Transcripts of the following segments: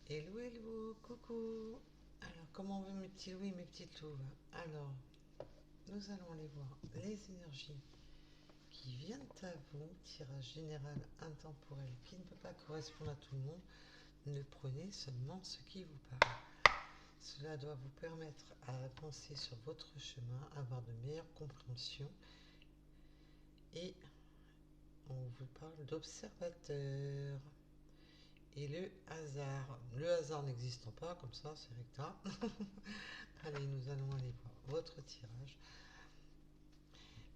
Hello, hello, coucou. Alors, comment vont mes petits loups et mes petites louves? Alors, nous allons aller voir les énergies qui viennent à vous. Tirage général intemporel qui ne peut pas correspondre à tout le monde. Ne prenez seulement ce qui vous parle. Cela doit vous permettre à avancer sur votre chemin, avoir de meilleures compréhensions. Et on vous parle d'observateur. Et le hasard. Le hasard n'existant pas, comme ça, c'est recta. Allez, nous allons aller voir votre tirage.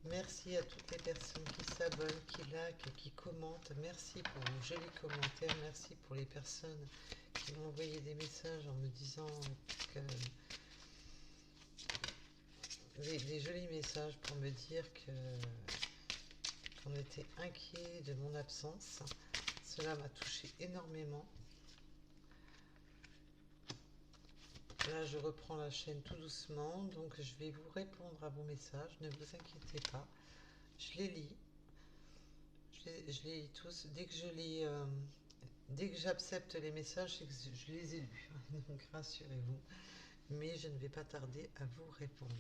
Merci à toutes les personnes qui s'abonnent, qui likent, qui commentent. Merci pour vos jolis commentaires. Merci pour les personnes qui m'ont envoyé des messages en me disant que des jolis messages pour me dire qu'on était inquiet de mon absence. Cela m'a touché énormément. Là, je reprends la chaîne tout doucement, donc je vais vous répondre à vos messages. Ne vous inquiétez pas, je les lis. Je les lis tous. Dès que j'accepte les messages, c'est que je les ai lus. Donc rassurez-vous. Mais je ne vais pas tarder à vous répondre.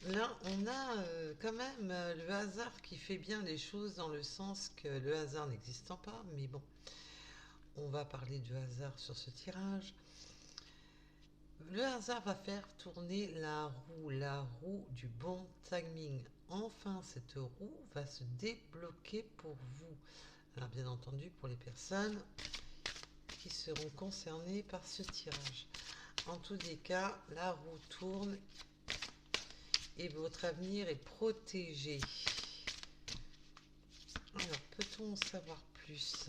Là, on a quand même le hasard qui fait bien les choses dans le sens que le hasard n'existant pas. Mais bon, on va parler du hasard sur ce tirage. Le hasard va faire tourner la roue du bon timing. Enfin, cette roue va se débloquer pour vous. Alors, bien entendu, pour les personnes qui seront concernées par ce tirage. En tous les cas, la roue tourne et votre avenir est protégé. Alors, peut-on en savoir plus?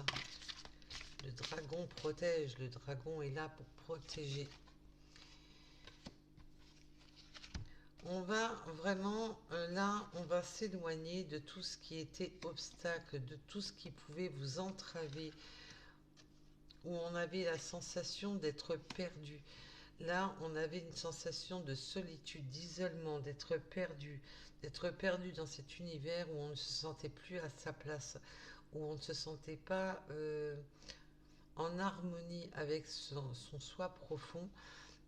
Le dragon protège, le dragon est là pour protéger. On va vraiment, là, on va s'éloigner de tout ce qui était obstacle, de tout ce qui pouvait vous entraver, où on avait la sensation d'être perdu. Là, on avait une sensation de solitude, d'isolement, d'être perdu dans cet univers où on ne se sentait plus à sa place, où on ne se sentait pas en harmonie avec son soi profond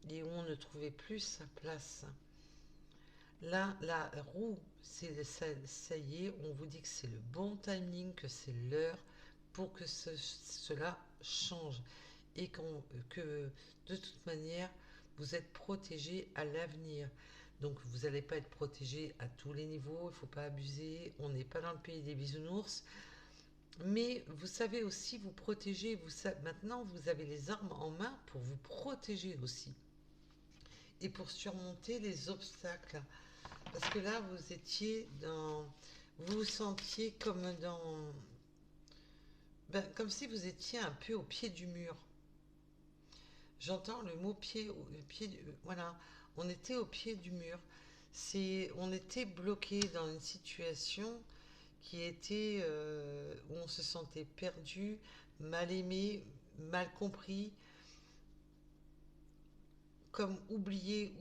et où on ne trouvait plus sa place. Là, la roue, ça y est, on vous dit que c'est le bon timing, que c'est l'heure pour que cela change. Et que de toute manière, vous êtes protégé à l'avenir. Donc vous n'allez pas être protégé à tous les niveaux, il ne faut pas abuser, on n'est pas dans le pays des bisounours. Mais vous savez aussi vous protéger, maintenant vous avez les armes en main pour vous protéger aussi. Et pour surmonter les obstacles. Parce que là, vous étiez dans... Vous vous sentiez comme dans... comme si vous étiez un peu au pied du mur. J'entends le mot pied, voilà, on était au pied du mur. On était bloqué dans une situation qui était où on se sentait perdu, mal aimé, mal compris, comme oublié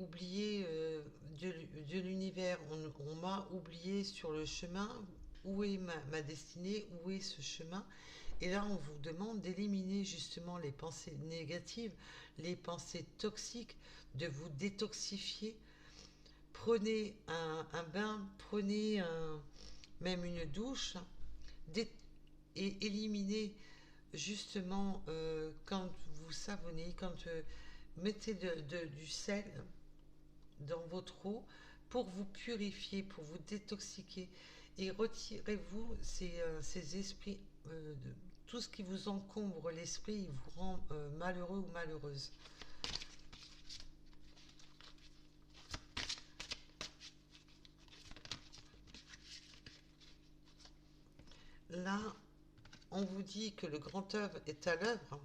de l'univers. On m'a oublié sur le chemin. Où est ma destinée? Où est ce chemin? Et là, on vous demande d'éliminer justement les pensées négatives, les pensées toxiques, de vous détoxifier. Prenez un bain, prenez même une douche et éliminez justement quand vous savonnez, quand mettez du sel dans votre eau pour vous purifier, pour vous détoxiquer et retirez-vous ces esprits, tout ce qui vous encombre l'esprit, il vous rend malheureux ou malheureuse. Là, on vous dit que le grand œuvre est à l'œuvre,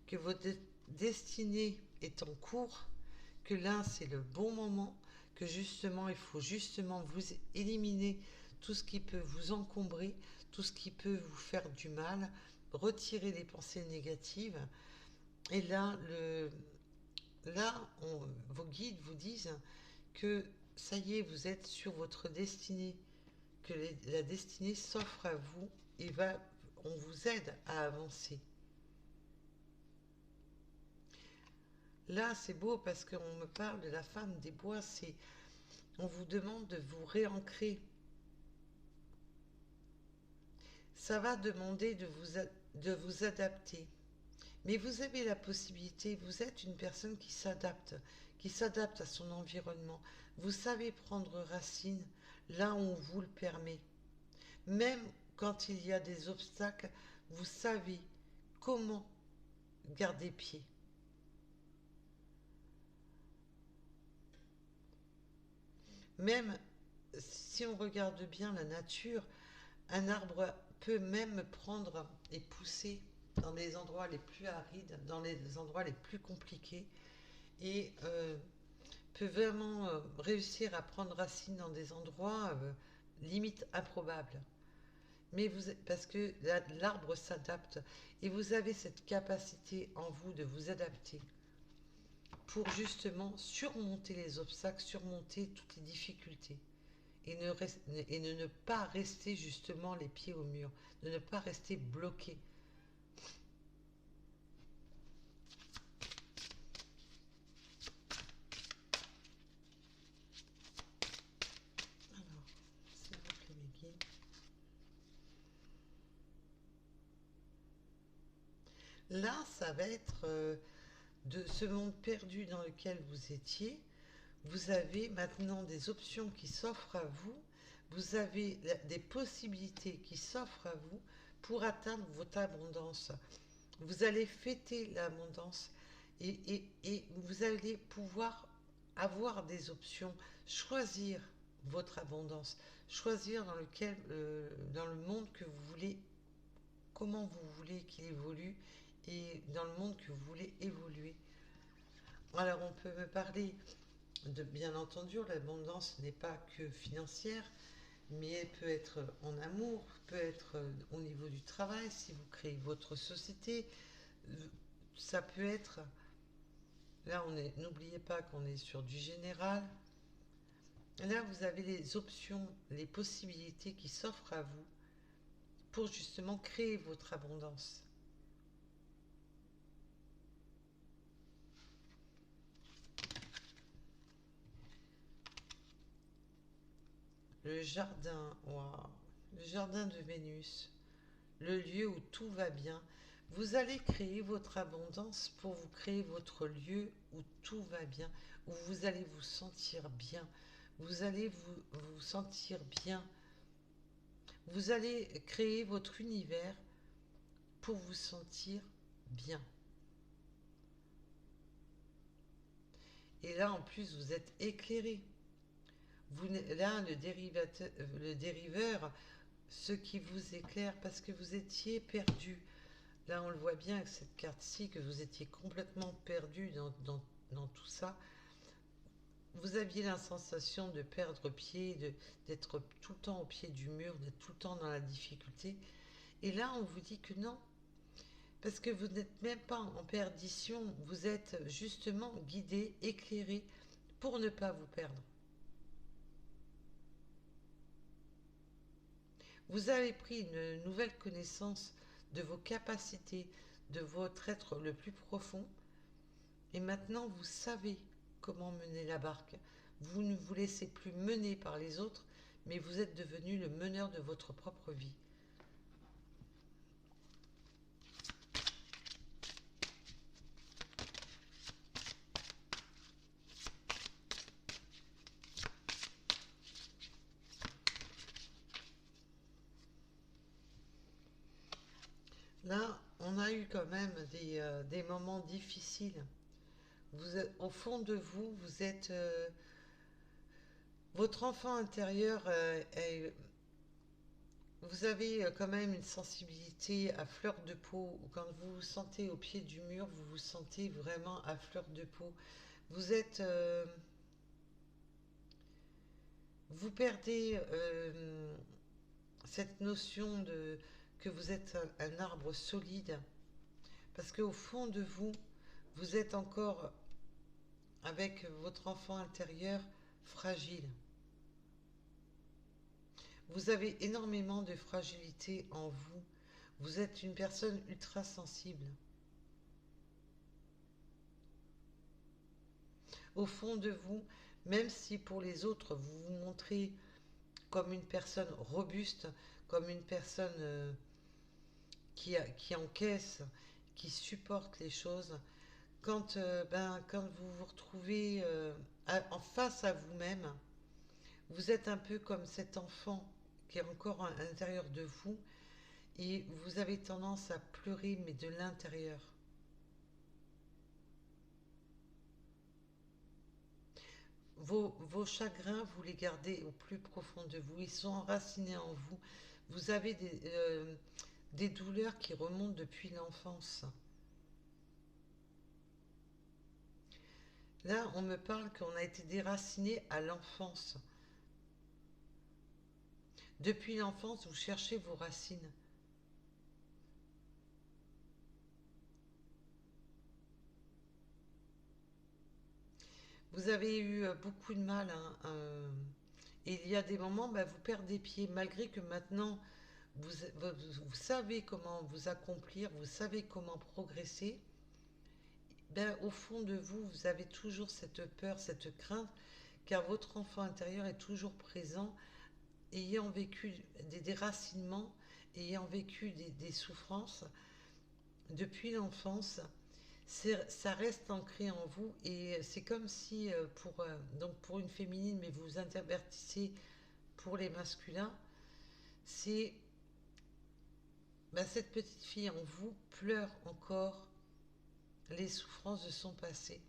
que votre destinée est en cours, que là c'est le bon moment, que justement il faut justement vous éliminer tout ce qui peut vous encombrer, tout ce qui peut vous faire du mal, retirer les pensées négatives. Et là, vos guides vous disent que ça y est, vous êtes sur votre destinée, que la destinée s'offre à vous et on vous aide à avancer. Là, c'est beau parce qu'on me parle de la femme des bois. On vous demande de vous réancrer. Ça va demander de vous adapter. Mais vous avez la possibilité, vous êtes une personne qui s'adapte à son environnement. Vous savez prendre racine là où on vous le permet. Même quand il y a des obstacles, vous savez comment garder pied. Même si on regarde bien la nature, un arbre peut même prendre et pousser dans les endroits les plus arides, dans les endroits les plus compliqués, et peut vraiment réussir à prendre racine dans des endroits limite improbables. Mais parce que l'arbre s'adapte et vous avez cette capacité en vous de vous adapter pour justement surmonter les obstacles, surmonter toutes les difficultés et ne pas rester justement les pieds au mur, de ne pas rester bloqué. Alors, c'est vous les guides. Là, ça va être de ce monde perdu dans lequel vous étiez. Vous avez maintenant des options qui s'offrent à vous. Vous avez des possibilités qui s'offrent à vous pour atteindre votre abondance. Vous allez fêter l'abondance et vous allez pouvoir avoir des options, choisir votre abondance, choisir dans le monde que vous voulez, comment vous voulez qu'il évolue et dans le monde que vous voulez évoluer. Alors on peut me parler de, bien entendu, l'abondance n'est pas que financière, mais elle peut être en amour, peut être au niveau du travail, si vous créez votre société, ça peut être, là n'oubliez pas qu'on est sur du général, là vous avez les options, les possibilités qui s'offrent à vous pour justement créer votre abondance. Le jardin, wow, le jardin de Vénus, le lieu où tout va bien. Vous allez créer votre abondance pour vous créer votre lieu où tout va bien, où vous allez vous sentir bien. Vous allez vous sentir bien. Vous allez créer votre univers pour vous sentir bien. Et là, en plus, vous êtes éclairé. Là, le dériveur, ce qui vous éclaire parce que vous étiez perdu. Là, on le voit bien avec cette carte-ci, que vous étiez complètement perdu dans tout ça. Vous aviez la sensation de perdre pied, d'être tout le temps au pied du mur, d'être tout le temps dans la difficulté. Et là, on vous dit que non, parce que vous n'êtes même pas en perdition, vous êtes justement guidé, éclairé pour ne pas vous perdre. Vous avez pris une nouvelle connaissance de vos capacités, de votre être le plus profond, et maintenant vous savez comment mener la barque. Vous ne vous laissez plus mener par les autres, mais vous êtes devenu le meneur de votre propre vie. Là, on a eu quand même des moments difficiles. Au fond de vous, vous êtes... votre enfant intérieur, vous avez quand même une sensibilité à fleur de peau. Quand vous vous sentez au pied du mur, vous vous sentez vraiment à fleur de peau. Vous êtes... vous perdez cette notion que vous êtes un arbre solide. Parce qu'au fond de vous, vous êtes encore avec votre enfant intérieur fragile. Vous avez énormément de fragilité en vous. Vous êtes une personne ultra sensible. Au fond de vous, même si pour les autres, vous vous montrez comme une personne robuste, comme une personne qui encaisse, qui supporte les choses, quand vous vous retrouvez en face à vous-même, vous êtes un peu comme cet enfant qui est encore à l'intérieur de vous et vous avez tendance à pleurer, mais de l'intérieur. Vos chagrins, vous les gardez au plus profond de vous. Ils sont enracinés en vous. Vous avez des douleurs qui remontent depuis l'enfance. Là, on me parle qu'on a été déraciné à l'enfance. Depuis l'enfance, vous cherchez vos racines. Vous avez eu beaucoup de mal, hein, et il y a des moments, bah, vous perdez pied, malgré que maintenant, vous savez comment vous accomplir, vous savez comment progresser. Ben, au fond de vous, vous avez toujours cette peur, cette crainte, car votre enfant intérieur est toujours présent, ayant vécu des déracinements, ayant vécu des souffrances depuis l'enfance. Ça reste ancré en vous et c'est comme si donc pour une féminine, mais vous intervertissez pour les masculins, c'est ben, cette petite fille en vous pleure encore les souffrances de son passé.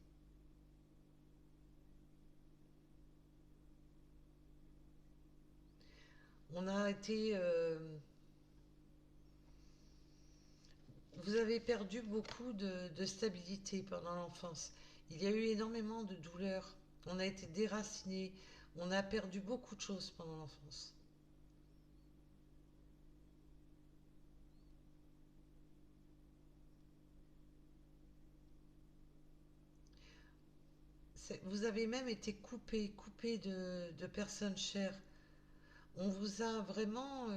On a été Vous avez perdu beaucoup de stabilité pendant l'enfance. Il y a eu énormément de douleurs. On a été déraciné. On a perdu beaucoup de choses pendant l'enfance. Vous avez même été coupé de personnes chères. On vous a vraiment...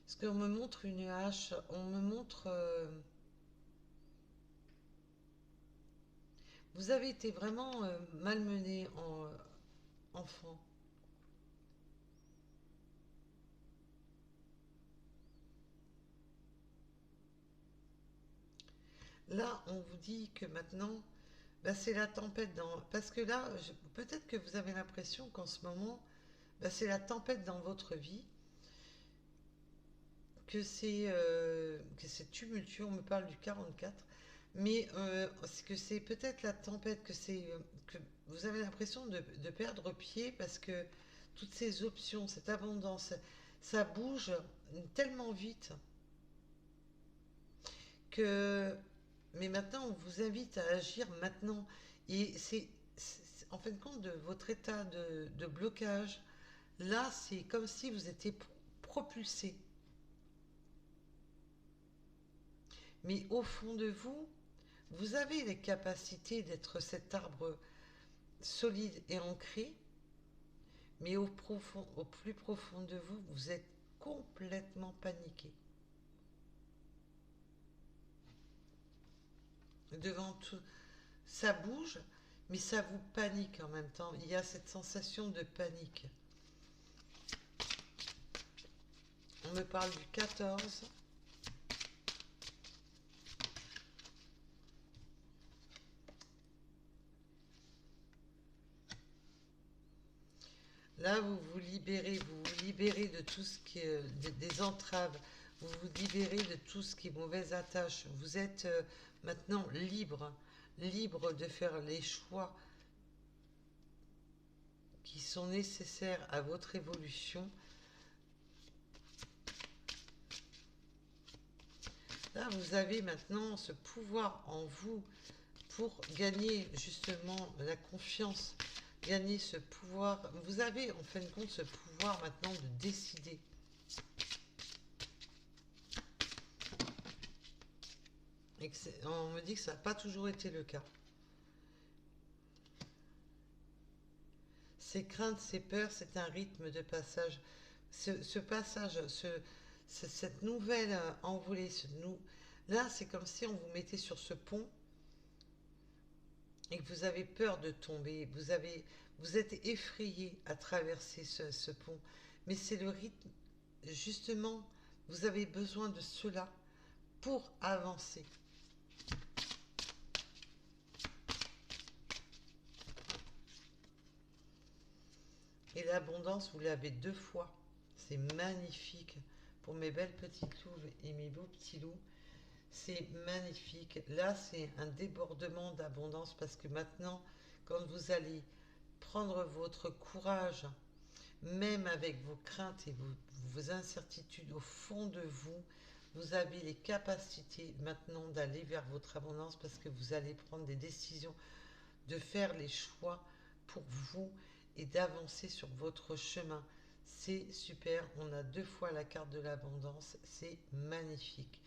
parce qu'on me montre une hache, on me montre... vous avez été vraiment malmené en enfant. Là, on vous dit que maintenant, bah, c'est la tempête dans... Parce que là, peut-être que vous avez l'impression qu'en ce moment, bah, c'est la tempête dans votre vie, que c'est tumultueux, on me parle du 44, mais c'est que c'est peut-être la tempête, que vous avez l'impression de perdre pied parce que toutes ces options, cette abondance, ça bouge tellement vite que... Mais maintenant, on vous invite à agir maintenant. Et en fin de compte, de votre état de blocage, là, c'est comme si vous étiez propulsé. Mais au fond de vous, vous avez les capacités d'être cet arbre solide et ancré, mais au plus profond de vous, vous êtes complètement paniqué. Devant tout, ça bouge, mais ça vous panique en même temps. Il y a cette sensation de panique. On me parle du 14. Là, vous vous libérez de tout ce qui est des entraves, vous vous libérez de tout ce qui est mauvaise attache. Vous êtes maintenant libre, libre de faire les choix qui sont nécessaires à votre évolution. Là, vous avez maintenant ce pouvoir en vous pour gagner justement la confiance, gagner ce pouvoir. Vous avez en fin de compte ce pouvoir maintenant de décider. Et on me dit que ça n'a pas toujours été le cas. Ces craintes, ces peurs, c'est un rythme de passage. Ce passage, cette nouvelle envolée, là, c'est comme si on vous mettait sur ce pont et que vous avez peur de tomber, vous êtes effrayé à traverser ce pont. Mais c'est le rythme, justement, vous avez besoin de cela pour avancer. Et l'abondance, vous l'avez 2 fois. C'est magnifique. Pour mes belles petites louves et mes beaux petits loups, c'est magnifique. Là, c'est un débordement d'abondance parce que maintenant, quand vous allez prendre votre courage, même avec vos craintes et vos incertitudes au fond de vous, vous avez les capacités maintenant d'aller vers votre abondance parce que vous allez prendre des décisions, de faire les choix pour vous et d'avancer sur votre chemin. C'est super, on a 2 fois la carte de l'abondance, c'est magnifique.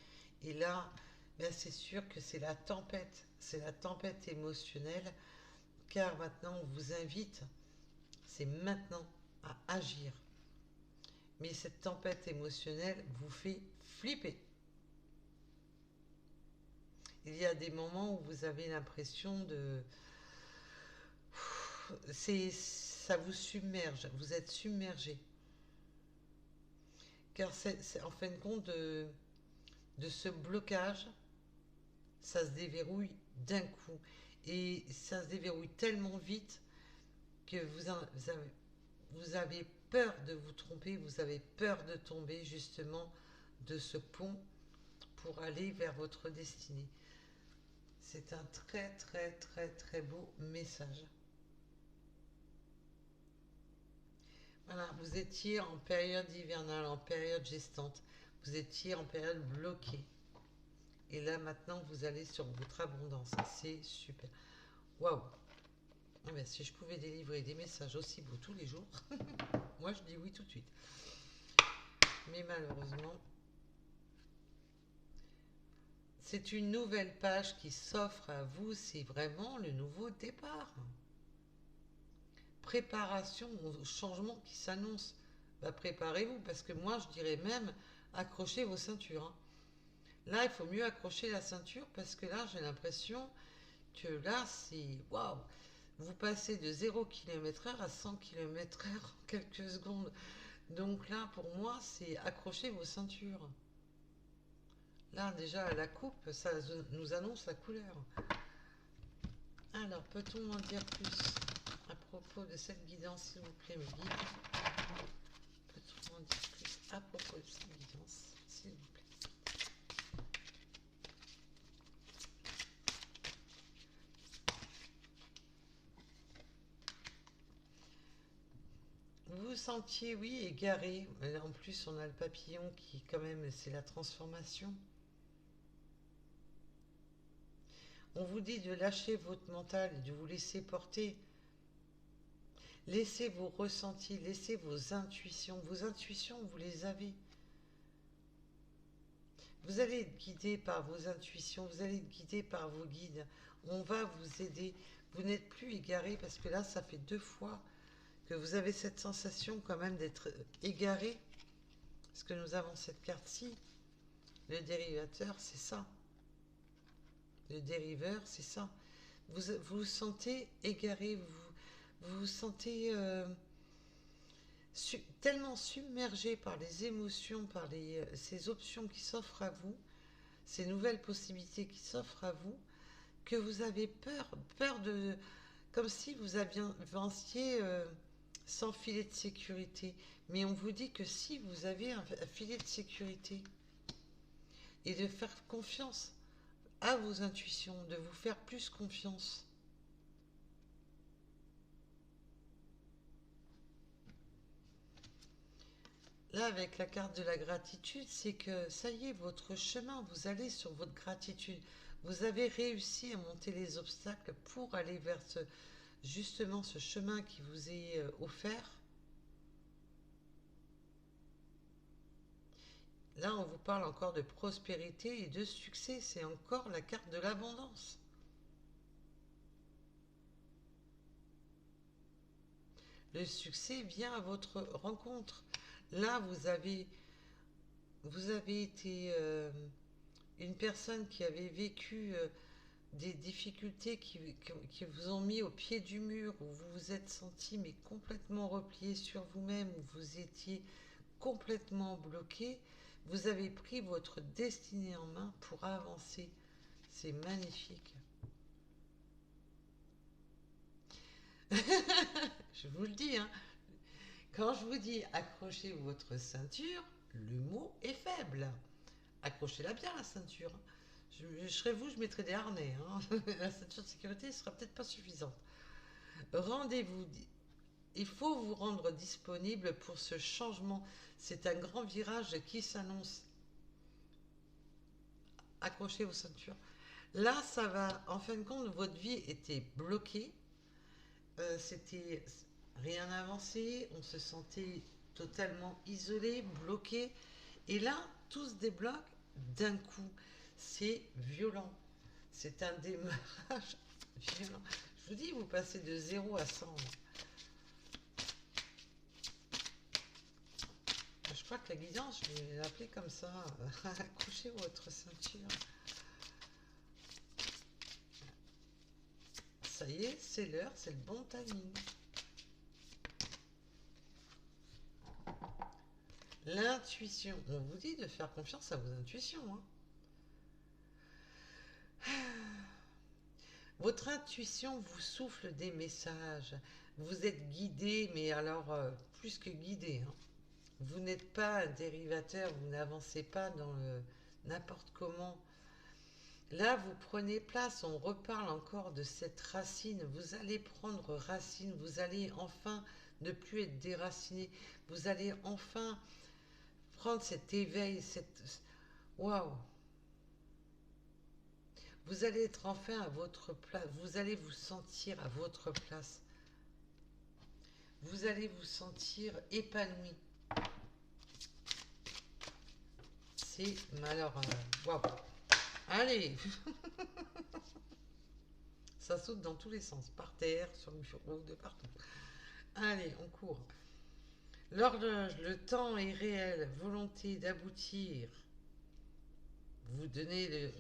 Et là, ben c'est sûr que c'est la tempête émotionnelle, car maintenant on vous invite, c'est maintenant à agir. Mais cette tempête émotionnelle vous fait flipper. Il y a des moments où vous avez l'impression de... ça vous submerge, vous êtes submergé. Car c'est en fin de compte de ce blocage, ça se déverrouille d'un coup. Et ça se déverrouille tellement vite que vous avez peur de vous tromper, vous avez peur de tomber justement de ce pont pour aller vers votre destinée. C'est un très très très très beau message. Voilà, vous étiez en période hivernale, en période gestante. Vous étiez en période bloquée. Et là maintenant vous allez sur votre abondance. C'est super. Waouh! Ah ben, si je pouvais délivrer des messages aussi beaux tous les jours, moi je dis oui tout de suite. Mais malheureusement, c'est une nouvelle page qui s'offre à vous, c'est vraiment le nouveau départ. Préparation au changement qui s'annonce. Bah, préparez-vous, parce que moi je dirais même accrochez vos ceintures. Hein. Là, il faut mieux accrocher la ceinture, parce que là, j'ai l'impression que là, c'est waouh! Vous passez de 0 km/h à 100 km/h en quelques secondes. Donc là, pour moi, c'est accrocher vos ceintures. Là, déjà, la coupe, ça nous annonce la couleur. Alors, peut-on en dire plus à propos de cette guidance, s'il vous plaît, mes guides? Peut-on en dire plus à propos de cette guidance, s'il vous plaît? Vous vous sentiez, oui, égaré. En plus, on a le papillon qui, quand même, c'est la transformation. On vous dit de lâcher votre mental et de vous laisser porter. Laissez vos ressentis, laissez vos intuitions. Vos intuitions, vous les avez. Vous allez être guidé par vos intuitions, vous allez être guidé par vos guides. On va vous aider. Vous n'êtes plus égaré parce que là, ça fait 2 fois que vous avez cette sensation quand même d'être égaré. Parce que nous avons cette carte-ci. Le dérivateur, c'est ça. Le dériveur, c'est ça. Vous vous sentez égaré, vous vous sentez tellement submergé par les émotions, par ces options qui s'offrent à vous, ces nouvelles possibilités qui s'offrent à vous, que vous avez peur de... Comme si vous avanciez sans filet de sécurité. Mais on vous dit que si vous avez un filet de sécurité, et de faire confiance à vos intuitions, de vous faire plus confiance. Là, avec la carte de la gratitude, c'est que ça y est, votre chemin, vous allez sur votre gratitude. Vous avez réussi à monter les obstacles pour aller vers justement ce chemin qui vous est offert. Là, on vous parle encore de prospérité et de succès. C'est encore la carte de l'abondance. Le succès vient à votre rencontre. Là, vous avez été une personne qui avait vécu des difficultés qui vous ont mis au pied du mur, où vous vous êtes senti mais complètement replié sur vous-même, où vous étiez complètement bloqué, vous avez pris votre destinée en main pour avancer. C'est magnifique. Je vous le dis, hein. Quand je vous dis accrochez votre ceinture, le mot est faible. Accrochez-la bien, la ceinture. Je serais vous, je mettrais des harnais. Hein. La ceinture de sécurité ne sera peut-être pas suffisante. Rendez-vous. Il faut vous rendre disponible pour ce changement. C'est un grand virage qui s'annonce. Accrochez vos ceintures. Là, ça va. En fin de compte, votre vie était bloquée. C'était rien avancé. On se sentait totalement isolé, bloqué. Et là, tout se débloque d'un coup. C'est violent. C'est un démarrage violent. Je vous dis, vous passez de 0 à 100. Je crois que la guidance, je vais l'appeler comme ça. Accrochez votre ceinture. Ça y est, c'est l'heure, c'est le bon timing. L'intuition. On vous dit de faire confiance à vos intuitions. Hein. Votre intuition vous souffle des messages. Vous êtes guidé, mais alors plus que guidé. Hein. Vous n'êtes pas un dérivateur, vous n'avancez pas dans le n'importe comment. Là, vous prenez place, on reparle encore de cette racine. Vous allez prendre racine, vous allez enfin ne plus être déraciné. Vous allez enfin prendre cet éveil, cette... Waouh! Vous allez être enfin à votre place, vous allez vous sentir à votre place. Vous allez vous sentir épanoui. C'est malheur. Waouh! Allez! Ça saute dans tous les sens, par terre, sur le bureau, de partout. Allez, on court. L'horloge, le temps est réel, volonté d'aboutir. Vous donnez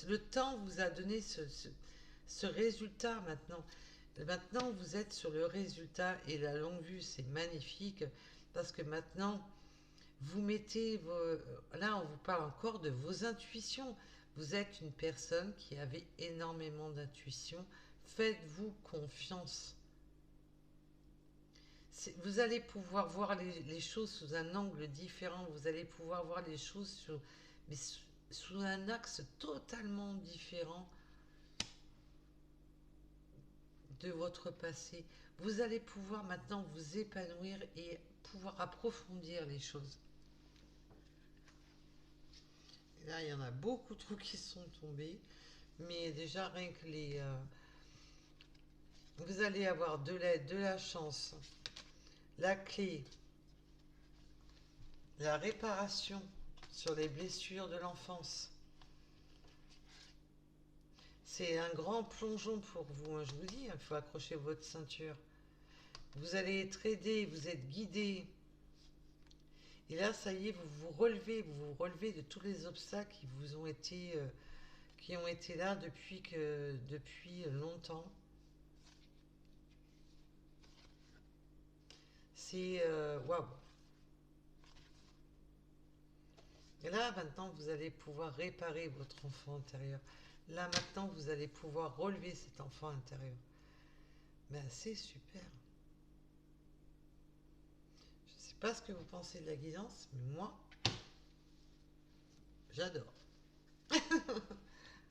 le temps vous a donné ce résultat maintenant. Maintenant, vous êtes sur le résultat et la longue vue, c'est magnifique parce que maintenant, vous mettez vos... Là, on vous parle encore de vos intuitions. Vous êtes une personne qui avait énormément d'intuition. Faites-vous confiance. Vous allez pouvoir voir les choses sous un angle différent. Vous allez pouvoir voir les choses sous un axe totalement différent de votre passé. Vous allez pouvoir maintenant vous épanouir et pouvoir approfondir les choses. Et là, il y en a beaucoup trop qui sont tombés. Mais déjà, rien que les... vous allez avoir de l'aide, de la chance, la clé, la réparation sur les blessures de l'enfance. C'est un grand plongeon pour vous, hein, je vous dis, il faut accrocher votre ceinture. Vous allez être aidé, vous êtes guidé. Et là, ça y est, vous vous relevez de tous les obstacles qui vous ont été, qui ont été là depuis longtemps. C'est waouh. Et là, maintenant, vous allez pouvoir réparer votre enfant intérieur. Là, maintenant, vous allez pouvoir relever cet enfant intérieur. Ben, c'est super. Je ne sais pas ce que vous pensez de la guidance, mais moi, j'adore.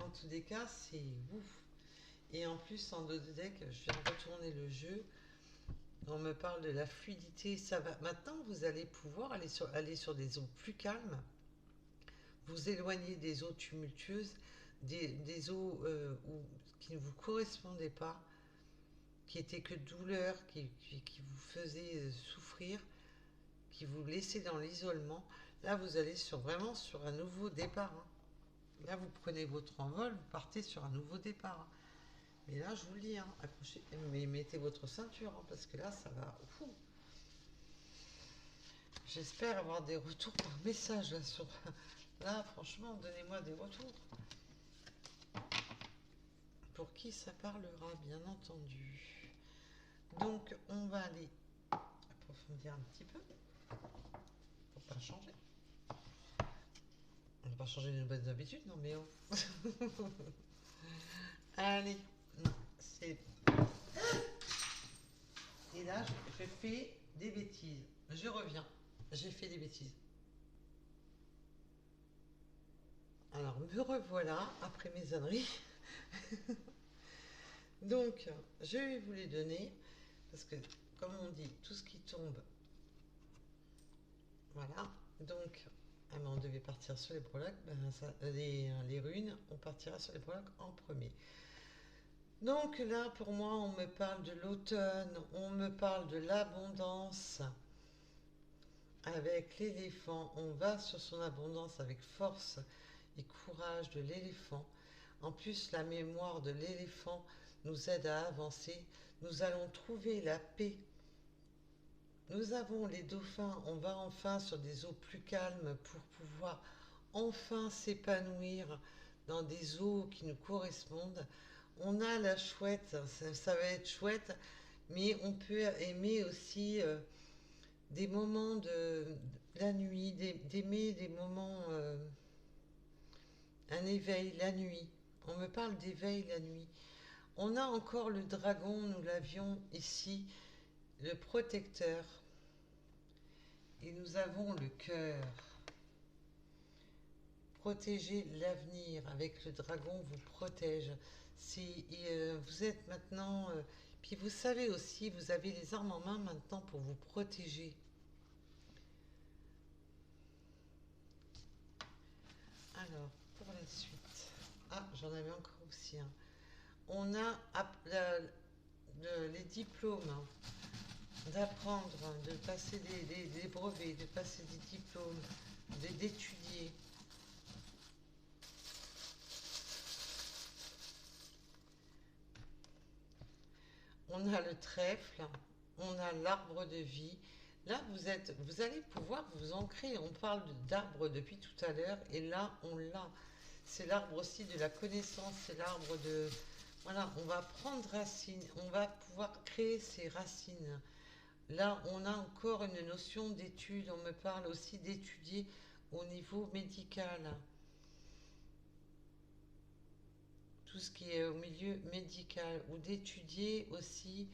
En tous les cas, c'est ouf. Et en plus, en dos de deck, je viens de retourner le jeu. On me parle de la fluidité. Ça va. Maintenant, vous allez pouvoir aller sur des eaux plus calmes. Vous éloigner des eaux tumultueuses, des eaux qui ne vous correspondaient pas, qui étaient que douleur, qui vous faisaient souffrir, qui vous laissaient dans l'isolement. Là, vous allez vraiment sur un nouveau départ. Hein. Là, vous prenez votre envol, vous partez sur un nouveau départ. Hein. Mais là, je vous le dis, hein, accrochez, mais mettez votre ceinture, hein, parce que là, ça va... J'espère avoir des retours par message là, sur... Là, franchement, donnez-moi des retours. pour qui ça parlera, bien entendu. Donc, on va aller approfondir un petit peu. Pour pas changer. On va pas changer nos bonnes habitudes, non mais oh. Allez, c'est... Et là, je fais des bêtises. Je reviens. J'ai fait des bêtises. Alors, me revoilà après mes âneries. Donc, je vais vous les donner. Parce que, comme on dit, tout ce qui tombe... Voilà. Donc, ah ben on devait partir sur les prologues. Ben ça, les runes, on partira sur les prologues en premier. Donc là, pour moi, on me parle de l'automne, on me parle de l'abondance avec l'éléphant. On va sur son abondance avec force et courage de l'éléphant. En plus, la mémoire de l'éléphant nous aide à avancer. Nous allons trouver la paix. Nous avons les dauphins. On va enfin sur des eaux plus calmes pour pouvoir enfin s'épanouir dans des eaux qui nous correspondent. On a la chouette, ça va être chouette, mais on peut aimer aussi des moments de la nuit, d'aimer des moments, un éveil la nuit. On me parle d'éveil la nuit. On a encore le dragon, nous l'avions ici, le protecteur. Et nous avons le cœur. Protéger l'avenir avec le dragon vous protège. Si vous êtes maintenant, puis vous savez aussi, vous avez les armes en main maintenant pour vous protéger. Alors, pour la suite, ah, j'en avais encore aussi un. On a les diplômes, d'apprendre, de passer des brevets, de passer des diplômes, d'étudier. On a le trèfle, on a l'arbre de vie. Là, vous allez pouvoir vous ancrer. On parle d'arbre depuis tout à l'heure et là, on l'a. C'est l'arbre aussi de la connaissance, c'est l'arbre de... Voilà, on va prendre racine, on va pouvoir créer ses racines. Là, on a encore une notion d'étude. On me parle aussi d'étudier au niveau médical. Tout ce qui est au milieu médical ou d'étudier aussi.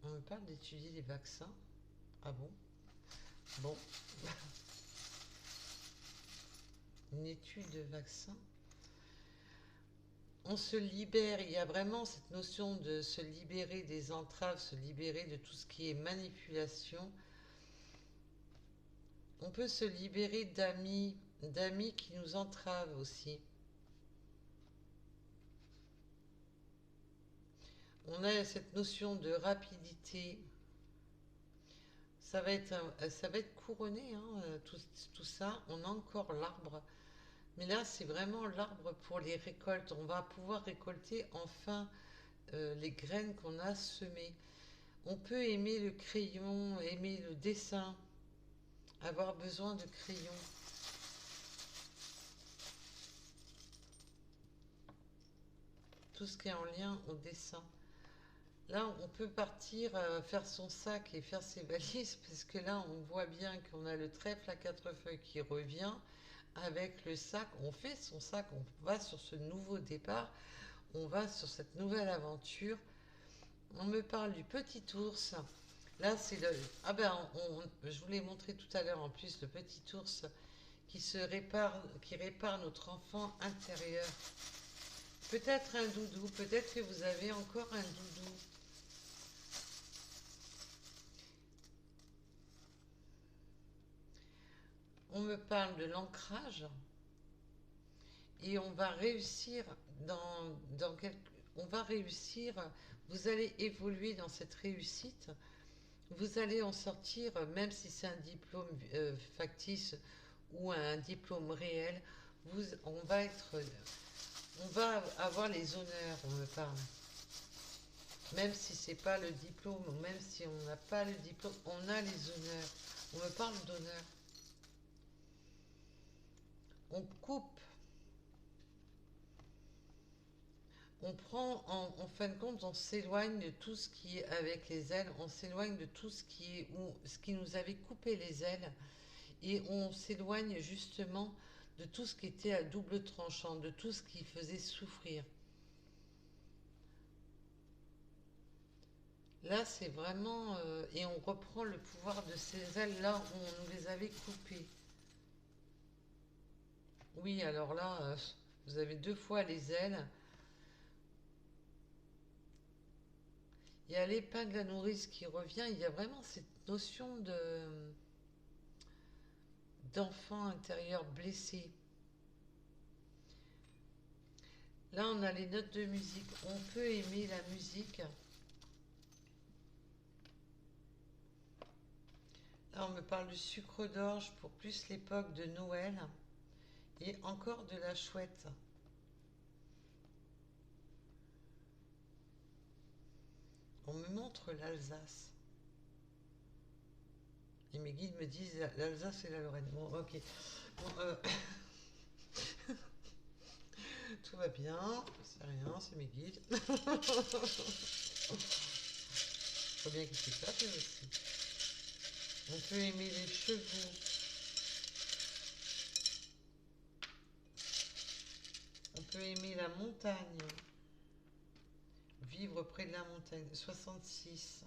On me parle d'étudier les vaccins. Ah bon? Bon. Une étude de vaccin. On se libère, il y a vraiment cette notion de se libérer des entraves, se libérer de tout ce qui est manipulation. On peut se libérer d'amis qui nous entravent aussi. On a cette notion de rapidité. Ça va être couronné, hein, tout ça. On a encore l'arbre. Mais là, c'est vraiment l'arbre pour les récoltes. On va pouvoir récolter enfin les graines qu'on a semées. On peut aimer le crayon, aimer le dessin, avoir besoin de crayons. Tout ce qui est en lien au dessin. Là, on peut partir faire son sac et faire ses valises, parce que là, on voit bien qu'on a le trèfle à 4 feuilles qui revient. Avec le sac, on fait son sac, on va sur ce nouveau départ, on va sur cette nouvelle aventure. On me parle du petit ours. Là, c'est le... Ah ben, je vous l'ai montré tout à l'heure en plus, le petit ours qui répare notre enfant intérieur. Peut-être un doudou, peut-être que vous avez encore un doudou. On me parle de l'ancrage et on va réussir on va réussir, vous allez évoluer dans cette réussite, vous allez en sortir, même si c'est un diplôme factice ou un diplôme réel, on va avoir les honneurs, on me parle. Même si c'est pas le diplôme, ou même si on n'a pas le diplôme, on a les honneurs. On me parle d'honneur. On coupe On prend, en fin de compte, on s'éloigne de tout ce qui est avec les ailes, on s'éloigne de tout ce qui est, ce qui nous avait coupé les ailes, et on s'éloigne justement de tout ce qui était à double tranchant, de tout ce qui faisait souffrir. Là, c'est vraiment... et on reprend le pouvoir de ces ailes là où on nous les avait coupées. Oui, alors là, vous avez deux fois les ailes. Il y a l'épin de la nourrice qui revient. Il y a vraiment cette notion de d'enfant intérieur blessé. Là, on a les notes de musique. On peut aimer la musique. Là, on me parle du sucre d'orge pour plus l'époque de Noël. Et encore de la chouette. On me montre l'Alsace. Et mes guides me disent l'Alsace et la Lorraine. Bon, ok. Bon, tout va bien. C'est rien, c'est mes guides. Faut bien qu'ils s'éclatent aussi. On peut aimer les chevaux. On peut aimer la montagne. Vivre près de la montagne. 66.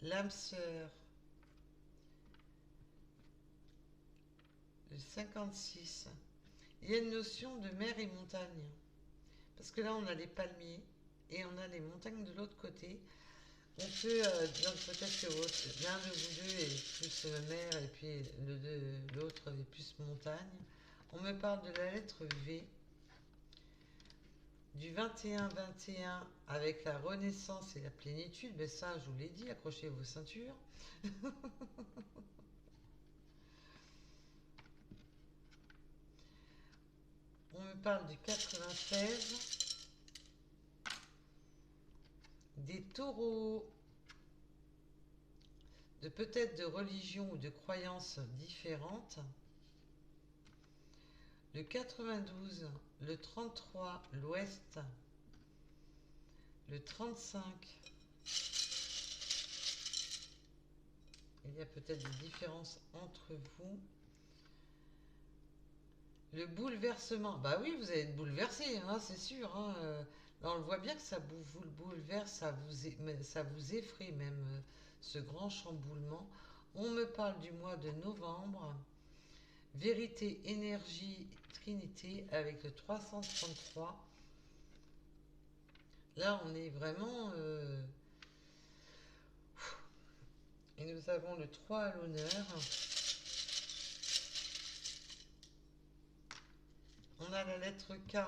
L'âme sœur. Le 56. Il y a une notion de mer et montagne. Parce que là, on a les palmiers et on a les montagnes de l'autre côté. On peut, donc peut-être que l'un de vous deux est plus mer et puis l'autre est plus montagne. On me parle de la lettre V. Du 21-21 avec la renaissance et la plénitude. Ben ça, je vous l'ai dit, accrochez vos ceintures. On me parle du 96. Des taureaux, de peut-être de religions ou de croyances différentes. Le 92, le 33, l'ouest, le 35. Il y a peut-être des différences entre vous. Le bouleversement, bah oui, vous allez être bouleversé, hein, c'est sûr. Hein. Là, on le voit bien que ça vous le bouleverse, ça vous effraie même, ce grand chamboulement. On me parle du mois de novembre. Vérité, énergie, trinité avec le 333. Là, on est vraiment... Et nous avons le 3 à l'honneur. On a la lettre K.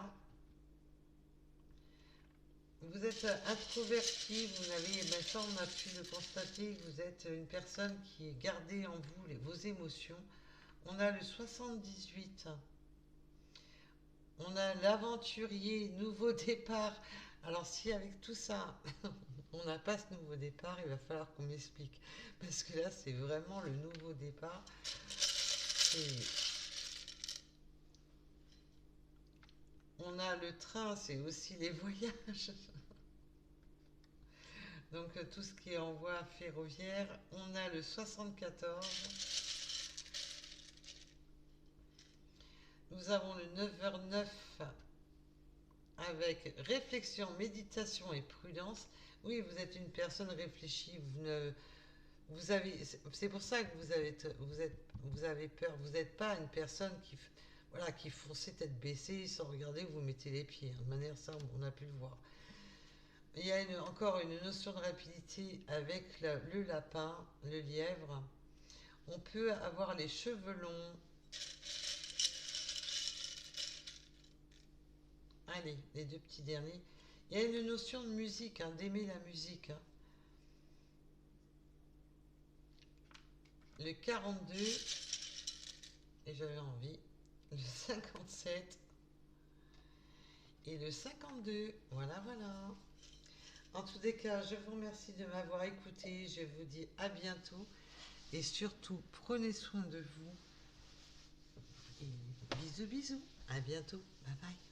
Vous êtes introverti, vous n'avez, ben ça on a pu le constater, vous êtes une personne qui est gardée en vous vos émotions. On a le 78. On a l'aventurier, nouveau départ. Alors si avec tout ça, on n'a pas ce nouveau départ, il va falloir qu'on m'explique. Parce que là, c'est vraiment le nouveau départ. On a le train, c'est aussi les voyages. Donc tout ce qui est en voie ferroviaire. On a le 74. Nous avons le 9h09 avec réflexion, méditation et prudence. Oui, vous êtes une personne réfléchie. C'est pour ça que vous avez peur. Vous n'êtes pas une personne qui foncez tête baissée sans regarder où vous mettez les pieds. De manière simple, on a pu le voir. Il y a encore une notion de rapidité avec le lapin, le lièvre. On peut avoir les cheveux longs. Allez, les deux petits derniers. Il y a une notion de musique, hein, d'aimer la musique. Hein. Le 42, et j'avais envie, le 57 et le 52. Voilà, voilà. En tous les cas, je vous remercie de m'avoir écouté. Je vous dis à bientôt. Et surtout, prenez soin de vous. Et bisous, bisous. À bientôt. Bye bye.